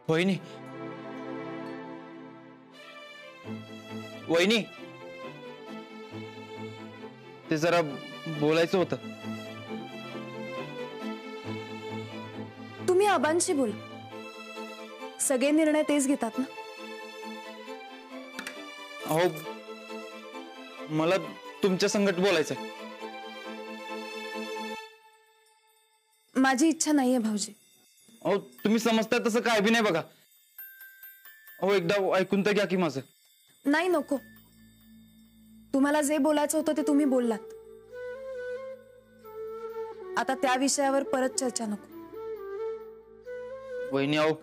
वहिनी, वहिनी, ते जरा बोलायचं होतं. तुम्ही आबांशी बोल. सगळे निर्णय तेच घेतात ना. अहो, मला तुमच्या संगत बोलायचंय. माझी इच्छा नाहीये भाऊजी. अहो, तुम्ही समजताय तसं काय बी नाही बघा. अहो, एकदा ऐकून तर घ्या की माझं. नाही, नको. तुम्हाला जे बोलायचं होतं ते तुम्ही बोललात. आता त्या विषयावर परत चर्चा नको. वहिनी, अहो,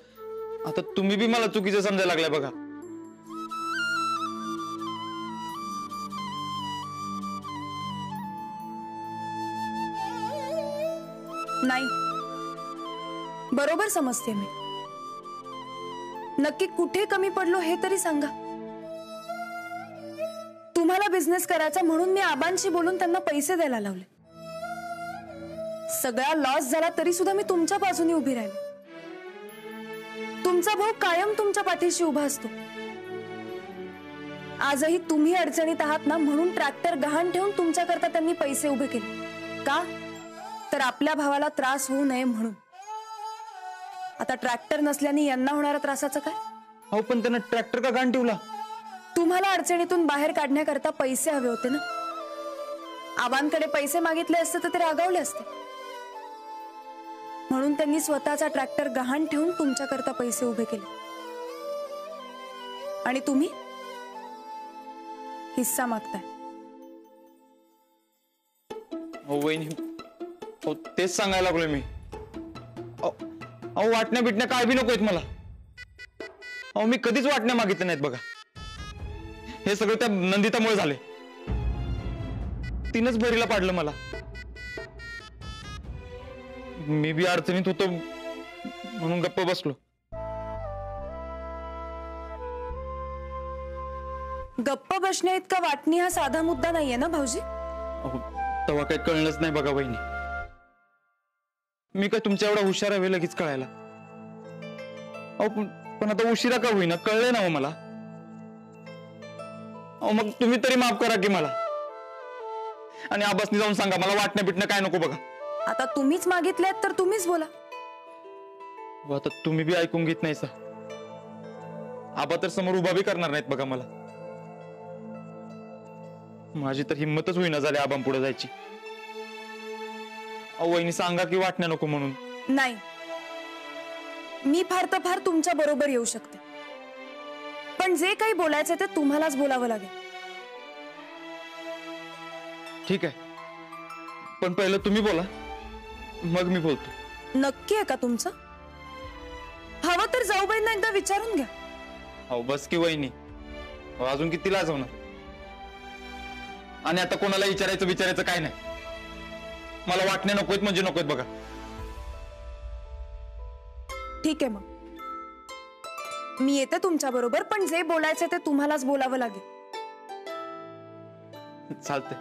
आता तुम्ही बी मला चुकीचं समजायला लागलाय बघा. नाही, बरोबर समजते मी. नक्की कुठे कमी पडलो हे तरी सांगा. तुम्हाला बिझनेस करायचा म्हणून मी आबांशी बोलून त्यांना पैसे द्यायला लावले. सगळा लॉस झाला तरी सुद्धा मी तुमच्या बाजूने उभी राहिले. तुमचा भाऊ कायम तुमच्या पाठीशी उभा असतो. आजही तुम्ही अडचणीत आहात ना, म्हणून ट्रॅक्टर गहाण ठेवून तुमच्याकरता त्यांनी पैसे उभे केले. का? तर आपल्या भावाला त्रास होऊ नये म्हणून. आता ट्रॅक्टर नसल्याने यांना होणाऱ्या त्रासाचं काय? अहो, पण त्यांना ट्रॅक्टर का गहाण ठेवला? तुम्हाला अडचणीतून बाहेर काढण्याकरता पैसे हवे होते ना. आबांकडे पैसे मागितले असते तर ते रागावले असते. म्हणून त्यांनी स्वतःचा ट्रॅक्टर गहाण ठेवून तुमच्याकरता पैसे उभे केले. आणि तुम्ही हिस्सा मागताय. हो वहिनी, हो तेच सांगायला लागलोय मी. अहो, वाटण्या बिटण्या काय बी नकोयत मला. अहो, मी कधीच वाटण्या मागितल्या नाहीत बघा. हे सगळं त्या नंदितामुळे झाले. तिनंच भरीला पाडलं मला. मी बी अडचणीत होतो म्हणून गप्प बसलो. गप्प बसण्या इतका वाटणी हा साधा मुद्दा नाहीये ना भाऊजी. तेव्हा काही कळलंच नाही बघा वहिनी. मी काय तुमच्या एवढा हुशार हवे लगेच कळायला. पण आता उशिरा का होईना कळलंय ना हो मला. मग तुम्ही तरी माफ करा की मला. आणि आबासनी जाऊन सांगा मला वाटण्या बिटण्या काय नको बघा. आता तुम्हीच मागितलेत तर तुम्हीच बोला. आता तुम्ही बी ऐकून घेत नाही सा. आबा तर समोर उभा बी करणार नाहीत बघा मला. माझी तर हिंमतच होईना झाली आबांपुढे जायची. वहिनी सांगा की वाटण्या नको म्हणून. नाही, मी फार तर फार तुमच्या बरोबर येऊ शकते. पण जे काही बोलायचं ते तुम्हालाच बोलावं लागेल. ठीक आहे, पण पहिलं तुम्ही बोला मग मी बोलतो. नक्की आहे का तुमचं? हवं तर जाऊबाईंना एकदा विचारून घ्या. हो बस की वहिनी, अजून किती लाजवणार. आणि आता कोणाला विचारायचं काय नाही. मला वाटणे नकोत म्हणजे नकोत बघा. ठीक आहे, मग मी येते तुमच्या बरोबर. पण जे बोलायचं ते तुम्हालाच बोलावं लागेल. चालतंय.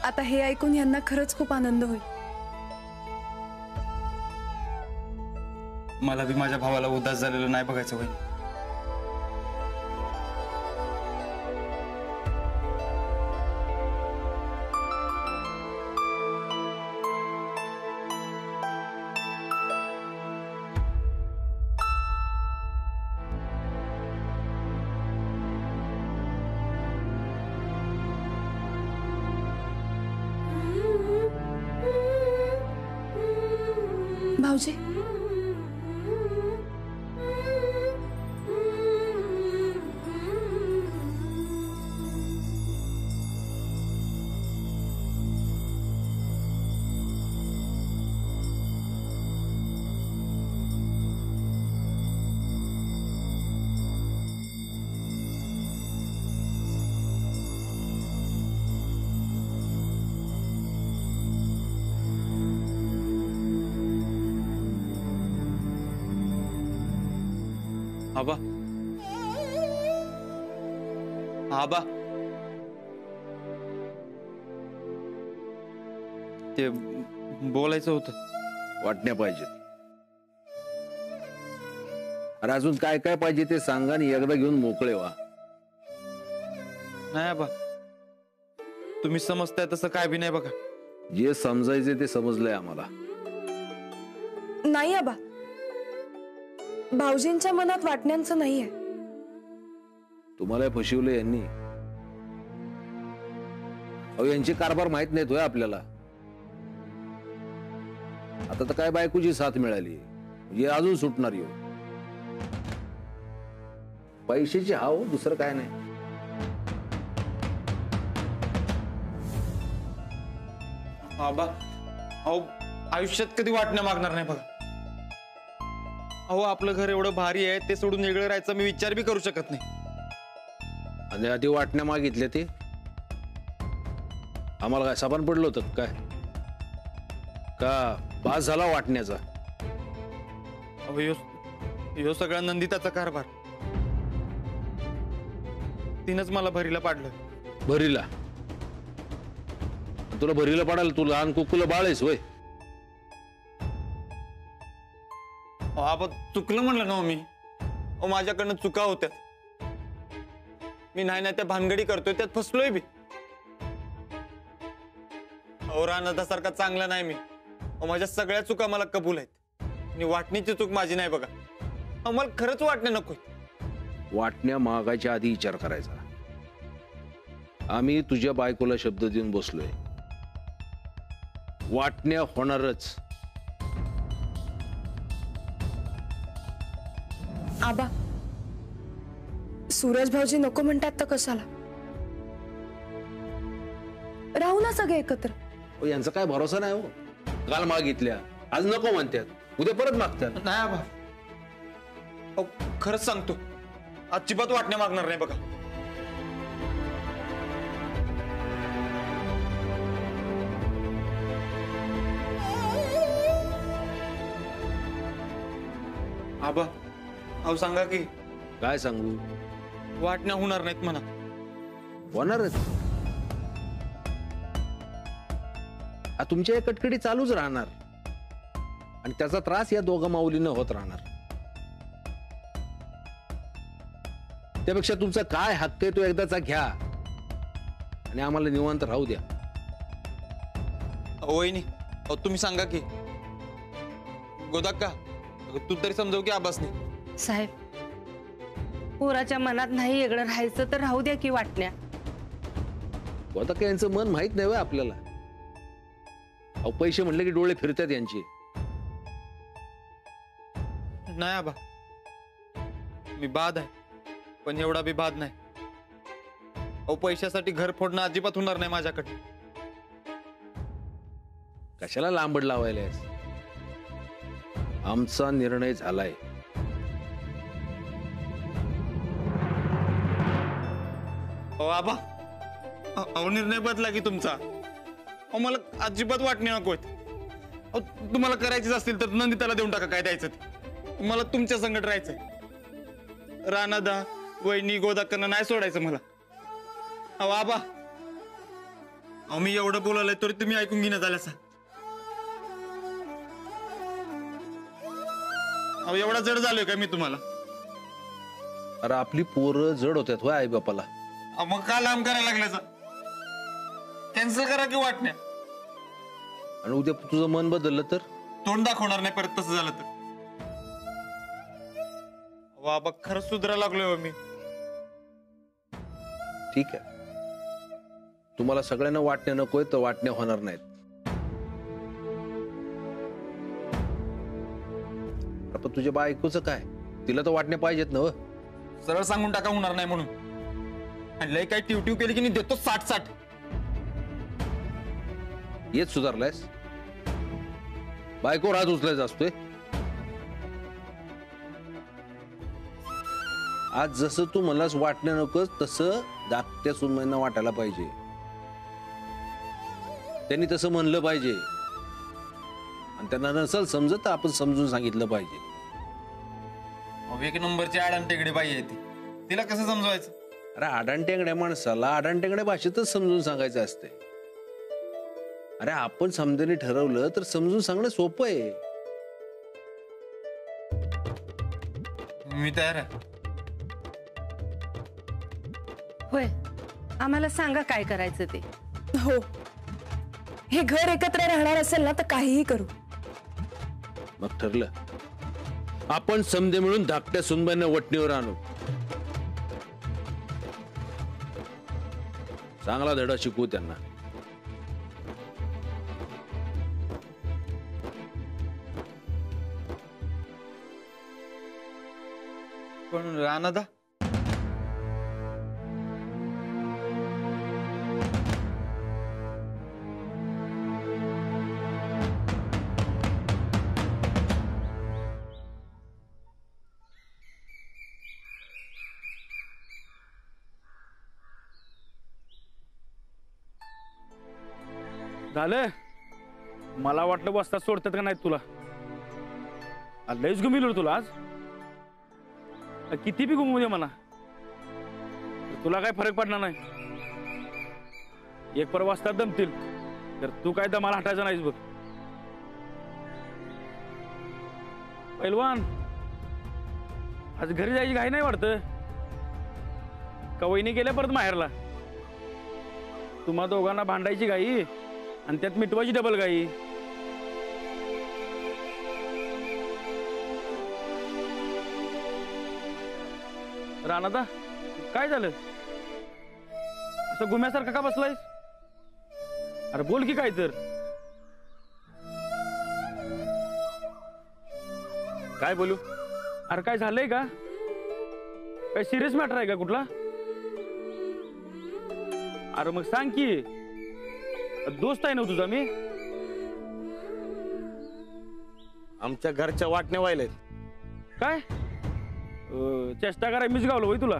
आता हे ऐकून यांना खरंच खूप आनंद होईल. मला बी माझ्या भावाला उदास झालेलं नाही बघायचं वहिनी. भाऊजी, आबा, आबा, ते बोलायचं होतं. वाटण्या पाहिजेत. अरे अजून काय काय पाहिजे ते सांगा आणि एकदा घेऊन मोकळे व्हा. नाही आबा, तुम्ही समजताय तसं काय बी नाही बघा. जे समजायचे ते समजलंय आम्हाला. नाही आबा, भाऊजींच्या मनात वाटण्यांचं नाहीये. तुम्हाला फसवलं यांनी. अहो यांचे कारभार माहित नाहीत होय आपल्याला. आता तर काय बायकोची साथ मिळाली, म्हणजे अजून सुटणार येऊ. पैशाची हाव, दुसरं काय नाही. आबा, अहो आयुष्यात कधी वाटण्या मागणार नाही बघा. अहो आपलं घर एवढं भारी आहे, ते सोडून वेगळं राहायचा मी विचार बी करू शकत नाही. आणि आधी वाटण्या मागितल्या ते आम्हाला काय साबण पडलं होतं काय? का बास झाला वाटण्याचा? अहो ह्यो सगळा नंदिताचा कारभार. तिनंच मला भरीला पाडलं. भरीला? तुला भरीला पाडायला तू लहान कुकुला बाळ आहेस होय? आबा चुकलं म्हणलं ना मी. अहो माझ्याकडनं चुका होत्या. मी नाही त्या भानगडी करतोय, त्यात फसलोय बी. अहो रानादासारखा चांगला नाही मी. अहो माझ्या सगळ्या चुका मला कबूल आहेत आणि वाटणीची चूक माझी नाही बघा. अहो मला खरंच वाटणे नकोय. वाटण्या मागायच्या आधी विचार करायचा. आम्ही तुझ्या बायकोला शब्द देऊन बसलोय, वाटण्या होणारच. आबा, सूरज भाऊजी नको म्हणतात तर कशाला? राहू ना सगळे एकत्र. यांचा काय भरोसा नाही हो. काल मागितल्या, आज नको म्हणतात, उद्या परत मागतात. नाही आबा, अहो खरंच सांगतो, अजिबात वाटण्या मागणार नाही बघा. आबा, अहो सांगा की. काय सांगू? वाटण्या होणार नाहीत म्हणा. होणारच. तुमच्या कटकडी चालूच राहणार आणि त्याचा त्रास या दोघा माऊलींना होत राहणार. त्यापेक्षा तुमचा काय हक्क आहे तो एकदाचा घ्या आणि आम्हाला निवांत राहू द्या. वहिनी, अहो तुम्ही सांगा की. गोदाक्का, तू तरी समजव की आबासनी. साहेब, पोराच्या मनात नाही वेगळं राहायचं तर राहू द्या की वाटण्या. आता काय यांचं मन माहित नाही आपल्याला. अहो पैसे म्हणले की डोळे फिरतात यांचे. नाही आबा, मी बाद आहे पण एवढा बी बाद नाही. अहो पैशासाठी घर फोडणं अजिबात होणार नाही माझ्याकडे. कशाला लांबड लावायलास? आमचा निर्णय झालाय. अहो आबा, अहो निर्णय बदला की तुमचा. अहो मला अजिबात वाटणे नकोय. अहो तुम्हाला करायचीच असतील तर नंदिताला देऊन टाका काय द्यायचं ते. मला तुमच्या संगत राहायचंय. राणादा, वहिनी, गोदाक्कांना नाही सोडायचं मला. अहो आबा, अहो मी एवढं बोलायला तरी तुम्ही ऐकून घेणं झाल्यासा. अहो एवढा जड झालोय का मी तुम्हाला? अरे आपली पोरं जड होत्यात होय आई बापाला. मग का लांब करायला लागल्याचा? कॅन्सल करा की वाटण्या. आणि उद्या तुझं मन बदललं तर? तोंड दाखवणार नाही परत तसं झालं तर. बाबा खरंच सुधारायला लागलोय मी. ठीक आहे, तुम्हाला सगळ्यांना वाटण्या नकोय तर वाटण्या होणार नाहीत. पण तुझ्या बायकोचं काय? तिला तर वाटण्या पाहिजेत ना. सरळ सांगून टाका होणार नाही म्हणून. आणि लय काय टिवटिव केली की नाही देतो 60-60. येत सुधारलायस? बायको हात उचलायचा असतोय. आज जसं तू मलाच वाटण्या नकोस तसं धाकट्या सुनबाईंना वाटायला पाहिजे. त्यांनी तसं म्हणलं पाहिजे आणि त्यांना नसल समजत तर आपण समजून सांगितलं पाहिजे. एक नंबरची आडांटेकडे बाई आहे ती. तिला कसं समजवायचं? अरे आडांटेंगड्या माणसाला आडांटेंगड्या भाषेतच समजून सांगायचं असते. अरे आपण समजाने ठरवलं तर समजून सांगणं सोपं आहे. मी तयार आहे. होय, आम्हाला सांगा काय करायचं ते. हो, हे घर एकत्र राहणार असेल ना तर काहीही करू. मग ठरलं, आपण समजे मिळून धाकट्या सुनबाईंना वटणीवर आणू. चांगला धडा शिकवू त्यांना. पण राणादा, झालं. मला वाटलं बसता सोडतात का नाही तुला. लयच घुमिलो तुला आज. किती बी घुमू दे मला, तुला काय फरक पडणार नाही. एक पर वाजता दमतील तर तू काय दमाला हटायचं नाहीस बघ. पैलवान, आज घरी जायची घाई नाही वाटतं का? वहिनी गेल्या परत माहेरला. तुम्हा दोघांना भांडायची घाई आणि त्यात मिटवायची डबल गाई. राणादा, काय झालं? असं गुम्यासारखं का बसलायस? अरे बोल की काय तर. काय बोलू? अरे काय झालंय का? काय सिरियस मॅटर आहे का कुठला? अरे मग सांग की. दोस्त आहे ना तुझा मी. आमच्या घरच्या वाटण्या व्हायलेत. काय चेष्टा करा मीच गावलो होय तुला?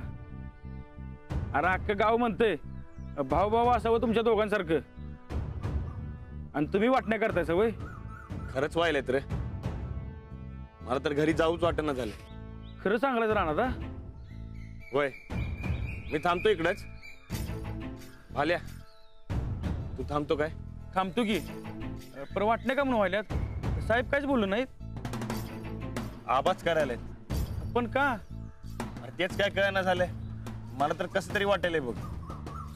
अरे अख्खं गाव म्हणतंय भाऊ भाऊ असावं तुमच्या दोघांसारखं, आणि तुम्ही वाटण्या करताय सवय. खरंच व्हायलेत रे. मला तर घरी जाऊच वाटणं झालं. खरं सांगायचं राहणार. होय, मी थांबतो इकडच. भाल्या, तू थांबतो काय? थांबतो की. पर वाटण्या का म्हणून व्हायल्यात? साहेब काहीच बोललो नाहीत. आवाज करायलाय. पण का? अरे तेच काय कळना झालंय मला तर. कसं तरी वाटायलंय बघ.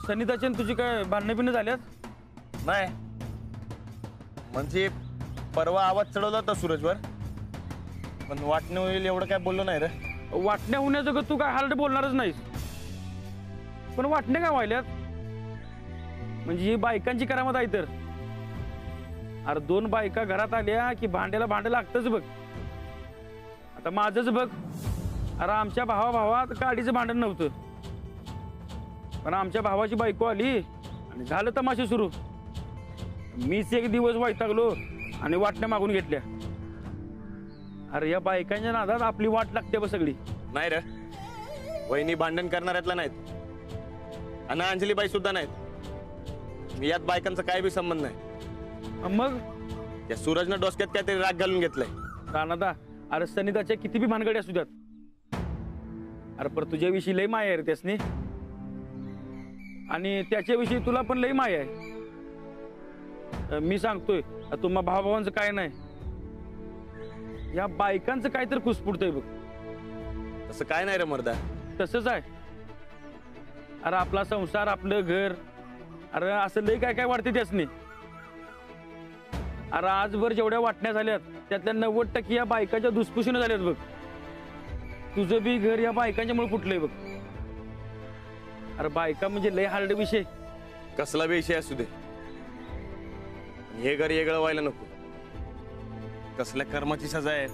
सनिताची आणि तुझी काय भांडणं बिणं झाल्यात? नाही म्हणजे परवा आवाज चढवला होता सूरजवर, पण वाटणं होईल एवढं काय बोललो नाही रे. वाटण्या होण्याचं तू काय हालट बोलणारच नाहीस. पण वाटण्या काय व्हायल्यात? म्हणजे ही बायकांची करामत आहे तर. अरे दोन बायका घरात आल्या की भांड्याला भांडं लागतच बघ. आता माझंच बघ. अरे आमच्या भावात गाडीचं भांडण नव्हतं, पण आमच्या भावाची बायको आली आणि झालं तमाशे सुरू. मीच एक दिवस वैतागलो आणि वाटण्या मागून घेतल्या. अरे या बायकांच्या नादात आपली वाट लागते बघ सगळी. नाही रे, वहिनी भांडण करणाऱ्यातला नाहीत आणि अंजलीबाई सुद्धा नाहीत. यात बायकांचा काय बी संबंध नाही. मग त्या सूरजनं डोसक्यात काहीतरी राग घालून घेतलाय. राणादा, अरे सनिताच्या किती बी भानगडी असू द्यात, अरे पर तुझ्याविषयी लय माया आहे रे त्यासनी, आणि त्याच्याविषयी तुला पण लय माया आहे. मी सांगतोय तुम्हा भावाभावांचं काय नाही, या बायकांचं काय तर खुसपुडतंय बघ. तसं काय नाही रे मर्दा. तसंच आहे. अरे आपला संसार, आपलं घर, अरे असं लय काय काय वाटते त्यासनी. अरे आजभर जेवढ्या वाटण्या झाल्यात त्यातल्या 90% या बायकाच्या दुसपुशीनं झाल्यात बघ. तुझं बी घर या बायकांच्यामुळे फुटलंय बघ. अरे बायका म्हणजे लय हार्ड विषय. कसला बी विषय असू दे, हे घर वेगळं व्हायला नको. कसल्या कर्माची सजा आहे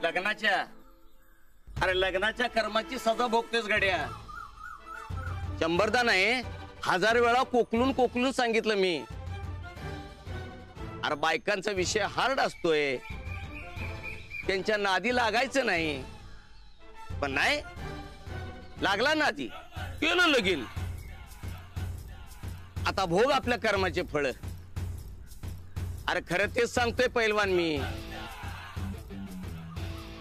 लग्नाच्या. अरे लग्नाच्या कर्माची सजा भोगतेस गड्या. 100दा नाही 1000 वेळा कोकलून सांगितलं मी. अरे बायकांचा विषय हार्ड असतोय, त्यांच्या नादी लागायचं नाही. पण नाही लागला नादी, केलं लगीन. आता भोग आपल्या कर्माचे फळ. अरे खरं तेच सांगतोय पैलवान मी.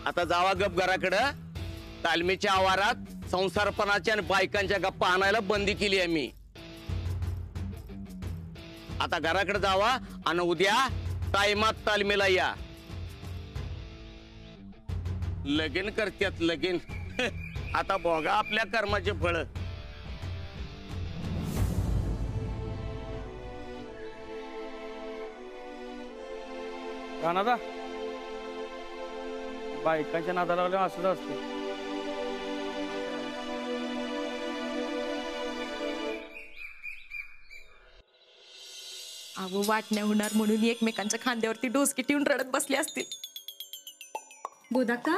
आता जावा गप घराकडं. तालमीच्या आवारात संसारपणाच्या आणि बायकांच्या गप्पा आणायला बंदी केली आहे मी. आता घराकडे जावा आणि उद्या टायमात तालमीला या. लगीन करत्यात लगीन. आता बघा आपल्या कर्माचे फळ. राणादा बायकांच्या नादाला लागल्यावर असंच असतं. अहो वाटण्या होणार म्हणून एकमेकांच्या खांद्यावरती डोसकी ठेवून रडत बसले असतील. गोदाका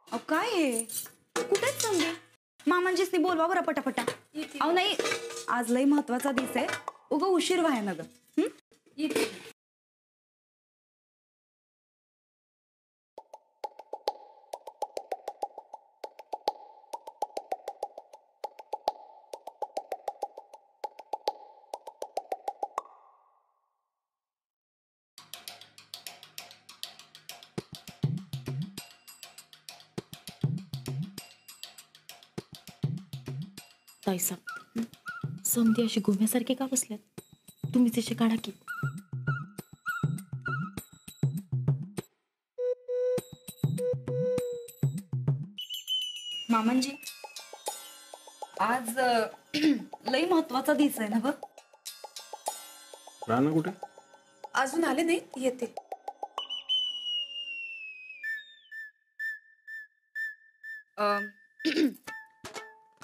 अहो काय आहे कुठेच समजे मामांजीसनी बोलवा बरं पटापटा. अहो नाही आज लई महत्वाचा दिवस आहे उगा उशीर व्हाय ना ग. ताईसाहेब समधी अशी गुम्यासारखे का बसल्यात? तुम्ही तिचे काढा की. मामांजी आज लई महत्वाचा दिवस आहे ना ग. राणा कुठे? अजून आले नाही येतील.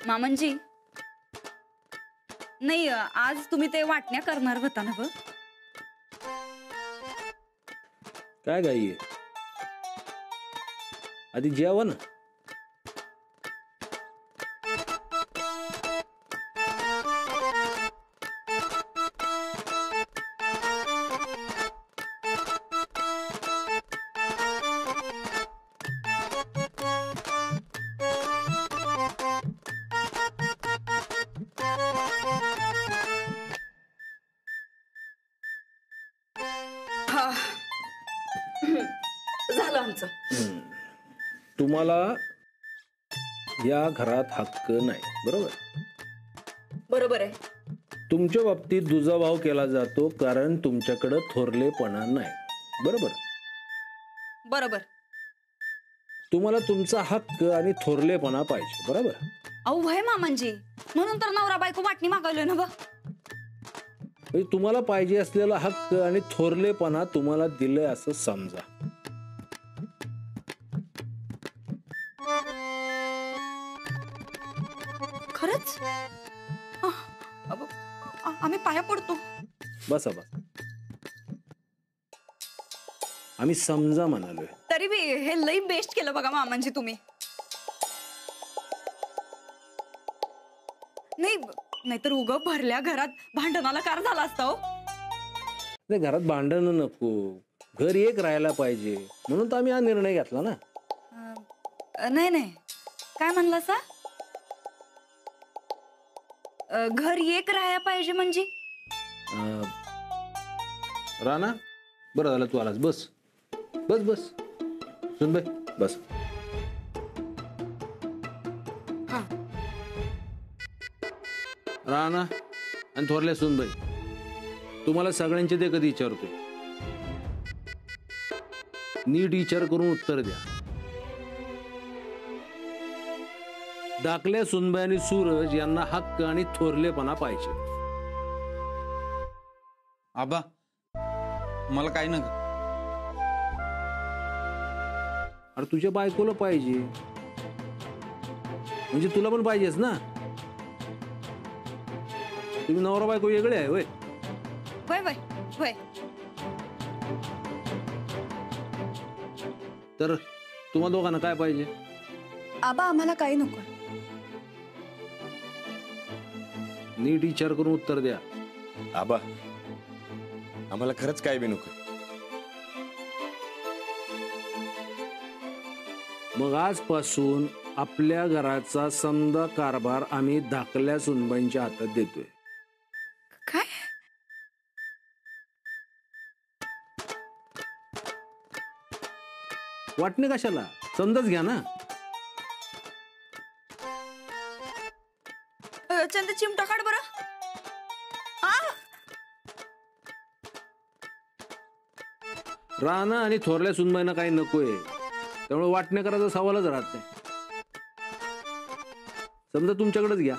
मामांजी नाही आज तुम्ही ते वाटण्या करणार होता ना ग. काय गाई आहे? आधी जेवा ना. झालं आमचं. तुम्हाला या घरात हक्क नाही, बरोबर? बरोबर आहे. तुमच्या बाबतीत दुजाभाव केला जातो कारण तुमच्याकडे थोरलेपणा नाही, बरोबर? बरोबर. तुम्हाला तुमचा हक्क आणि थोरलेपणा पाहिजे, बरोबर? अहो वय मामांजी म्हणून तर नवरा बायको वाटणी मागवलोय ना ग. म्हणजे तुम्हाला पाहिजे असलेला हक्क आणि थोरलेपणा तुम्हाला दिलंय असं समजा. खरंच आम्ही पाया पडतो. बसा बस. आम्ही समजा म्हणालोय. तरी बी हे लई बेस्ट केलं बघा मामांजी तुम्ही. नाही नाहीतर उग भरल्या घरात भांडणाला कार झाला असता हो. नाही, घरात भांडण नको, घर एक राहायला पाहिजे म्हणून तर आम्ही हा निर्णय घेतला ना. नाही नाही काय म्हणला सा? घर एक राहायला पाहिजे म्हणजे? राणा बरं झालं तू आलास. बस बस बस सुनबाई बस. राणा आणि थोरल्या सुनबाई तुम्हाला सगळ्यांचे ते कधी विचारतोय, नीट विचार करून उत्तर द्या. धाकल्या सुनबाई आणि सूरज यांना हक्क आणि थोरलेपणा पाहिजे. आबा मला काही नका. अरे तुझ्या बायकोला पाहिजे म्हणजे तुला पण पाहिजेच ना. तुम्ही नवरा बायको वेगळे आहे. वय वय वय वय. तर तुम्हा दोघांना काय पाहिजे? आबा आम्हाला काही नको. नीट विचार करून उत्तर द्या. आबा आम्हाला खरंच काय बी नको. मग आजपासून आपल्या घराचा समदा कारभार आम्ही धाकल्या सुनबाईंच्या हातात देतोय. काय? वाटणे कशाला, समजाच घ्या ना. चंद चिमटा काढ बरं. राणा आणि थोरल्या सुनबाईंना काही नकोय, त्यामुळे वाटण्या करायचा सवालच राहत नाही. समजा तुमच्याकडेच घ्या.